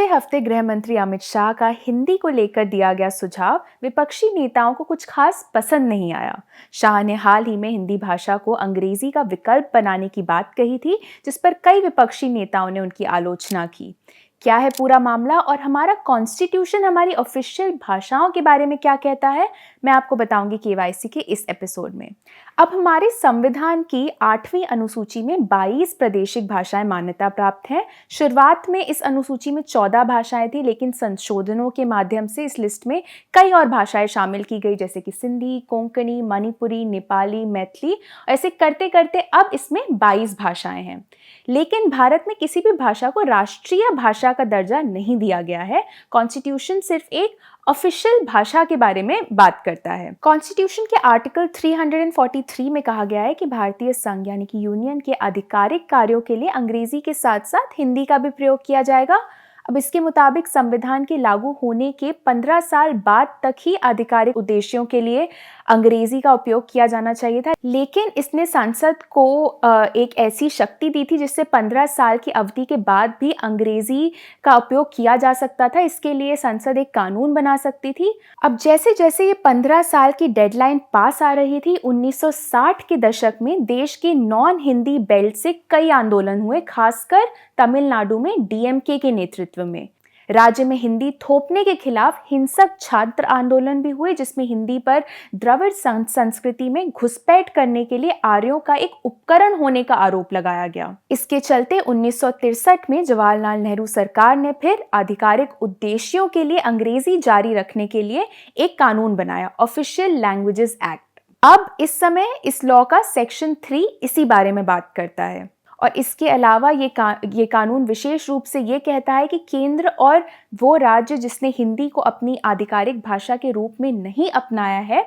पिछले हफ्ते गृह मंत्री अमित शाह का हिंदी को लेकर दिया गया सुझाव विपक्षी नेताओं को कुछ खास पसंद नहीं आया। शाह ने हाल ही में हिंदी भाषा को अंग्रेजी का विकल्प बनाने की बात कही थी, जिस पर कई विपक्षी नेताओं ने उनकी आलोचना की। क्या है पूरा मामला और हमारा कॉन्स्टिट्यूशन हमारी ऑफिशियल भाषाओं के बारे में क्या कहता है, मैं आपको बताऊंगी केवाईसी के इस एपिसोड में। अब हमारे संविधान की 8वीं अनुसूची में 22 प्रादेशिक भाषाएं मान्यता प्राप्त हैं। शुरुआत में इस अनुसूची में 14 भाषाएं थी, लेकिन संशोधनों के माध्यम से इस लिस्ट में कई और भाषाएं शामिल की गई, जैसे कि सिंधी, कोंकणी, मणिपुरी, नेपाली, मैथिली। ऐसे करते करते अब इसमें 22 भाषाएं हैं। लेकिन भारत में किसी भी भाषा को राष्ट्रीय भाषा का दर्जा नहीं दिया गया है। कॉन्स्टिट्यूशन सिर्फ एक ऑफिशियल भाषा के बारे में बात करता है। कॉन्स्टिट्यूशन के आर्टिकल 343 में कहा गया है कि भारतीय संघ यानी कि यूनियन के आधिकारिक कार्यों के लिए अंग्रेजी के साथ साथ हिंदी का भी प्रयोग किया जाएगा। अब इसके मुताबिक संविधान के लागू होने के 15 साल बाद तक ही आधिकारिक उद्देश्यों के लिए अंग्रेजी का उपयोग किया जाना चाहिए था, लेकिन इसने संसद को एक ऐसी शक्ति दी थी जिससे 15 साल की अवधि के बाद भी अंग्रेजी का उपयोग किया जा सकता था। इसके लिए संसद एक कानून बना सकती थी। अब जैसे जैसे ये 15 साल की डेडलाइन पास आ रही थी, 1960 के दशक में देश के नॉन हिंदी बेल्ट से कई आंदोलन हुए, खासकर तमिलनाडु में डीएमके के नेतृत्व में। राज्य में हिंदी थोपने के खिलाफ हिंसक छात्र आंदोलन भी हुए, जिसमें हिंदी पर द्रविड़ संस्कृति में घुसपैठ करने के लिए आर्यों का एक उपकरण होने का आरोप लगाया गया। इसके चलते 1963 में जवाहरलाल नेहरू सरकार ने फिर आधिकारिक उद्देश्यों के लिए अंग्रेजी जारी रखने के लिए एक कानून बनाया, ऑफिशियल लैंग्वेजेस एक्ट। अब इस समय इस लॉ का सेक्शन 3 इसी बारे में बात करता है। और इसके अलावा ये कानून विशेष रूप से ये कहता है कि केंद्र और वो राज्य जिसने हिंदी को अपनी आधिकारिक भाषा के रूप में नहीं अपनाया है,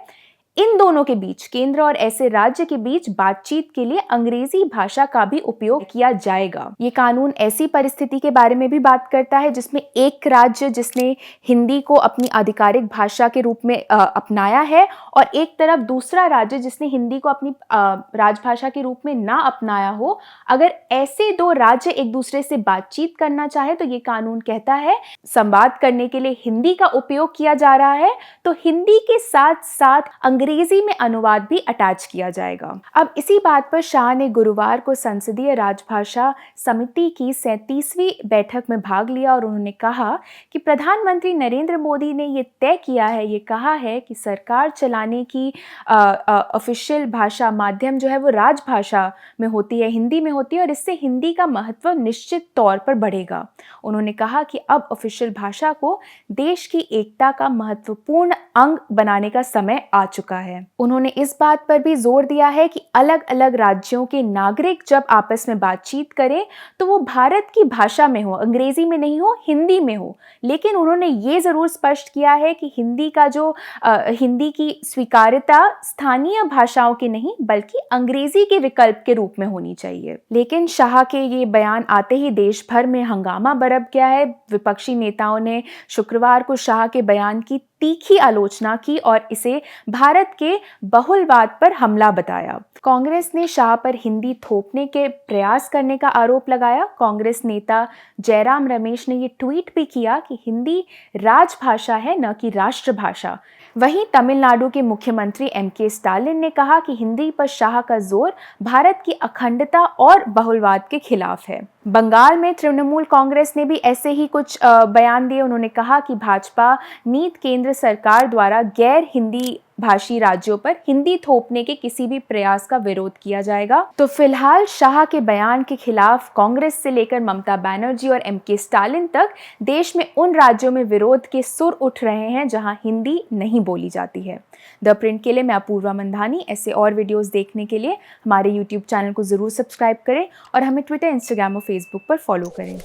इन दोनों के बीच, केंद्र और ऐसे राज्य के बीच बातचीत के लिए अंग्रेजी भाषा का भी उपयोग किया जाएगा। ये कानून ऐसी परिस्थिति के बारे में भी बात करता है जिसमें एक राज्य जिसने हिंदी को अपनी आधिकारिक भाषा के रूप में अपनाया है और एक तरफ दूसरा राज्य जिसने हिंदी को अपनी राजभाषा के रूप में ना अपनाया हो। अगर ऐसे दो राज्य एक दूसरे से बातचीत करना चाहे तो ये कानून कहता है संवाद करने के लिए हिंदी का उपयोग किया जा रहा है, तो हिंदी के साथ साथ अंग्रेजी में अनुवाद भी अटैच किया जाएगा। अब इसी बात पर शाह ने गुरुवार को संसदीय राजभाषा समिति की 37वीं बैठक में भाग लिया और उन्होंने कहा कि प्रधानमंत्री नरेंद्र मोदी ने ये तय किया है, ये कहा है कि सरकार चलाने की ऑफिशियल भाषा माध्यम जो है वो राजभाषा में होती है, हिंदी में होती है, और इससे हिंदी का महत्व निश्चित तौर पर बढ़ेगा। उन्होंने कहा कि अब ऑफिशियल भाषा को देश की एकता का महत्वपूर्ण अंग बनाने का समय आ चुका है। उन्होंने इस बात पर भी जोर दिया है कि अलग अलग राज्यों के नागरिक जब आपस में बातचीत करें तो वो भारत की भाषा में हो, अंग्रेजी में नहीं हो, हिंदी में हो। लेकिन उन्होंने ये जरूर स्पष्ट किया है कि हिंदी की स्वीकार्यता स्थानीय भाषाओं की नहीं बल्कि अंग्रेजी के विकल्प के रूप में होनी चाहिए। लेकिन शाह के ये बयान आते ही देश भर में हंगामा बरप गया है। विपक्षी नेताओं ने शुक्रवार को शाह के बयान की तीखी आलोचना की और इसे भारत के बहुलवाद पर हमला बताया। कांग्रेस ने शाह पर हिंदी थोपने के प्रयास करने का आरोप लगाया। कांग्रेस नेता जयराम रमेश ने ये ट्वीट भी किया कि हिंदी राजभाषा है, न कि राष्ट्रभाषा। वहीं तमिलनाडु के मुख्यमंत्री एमके स्टालिन ने कहा कि हिंदी पर शाह का जोर भारत की अखंडता और बहुलवाद के खिलाफ है। बंगाल में तृणमूल कांग्रेस ने भी ऐसे ही कुछ बयान दिए। उन्होंने कहा कि भाजपा नीति केंद्र सरकार द्वारा गैर हिंदी भाषी राज्यों पर हिंदी थोपने के किसी भी प्रयास का विरोध किया जाएगा। तो फिलहाल शाह के बयान के खिलाफ कांग्रेस से लेकर ममता बनर्जी और एमके स्टालिन तक देश में उन राज्यों में विरोध के सुर उठ रहे हैं जहां हिंदी नहीं बोली जाती है। द प्रिंट के लिए मैं अपूर्वा मंधानी। ऐसे और वीडियोस देखने के लिए हमारे यूट्यूब चैनल को जरूर सब्सक्राइब करें और हमें ट्विटर, इंस्टाग्राम और फेसबुक पर फॉलो करें।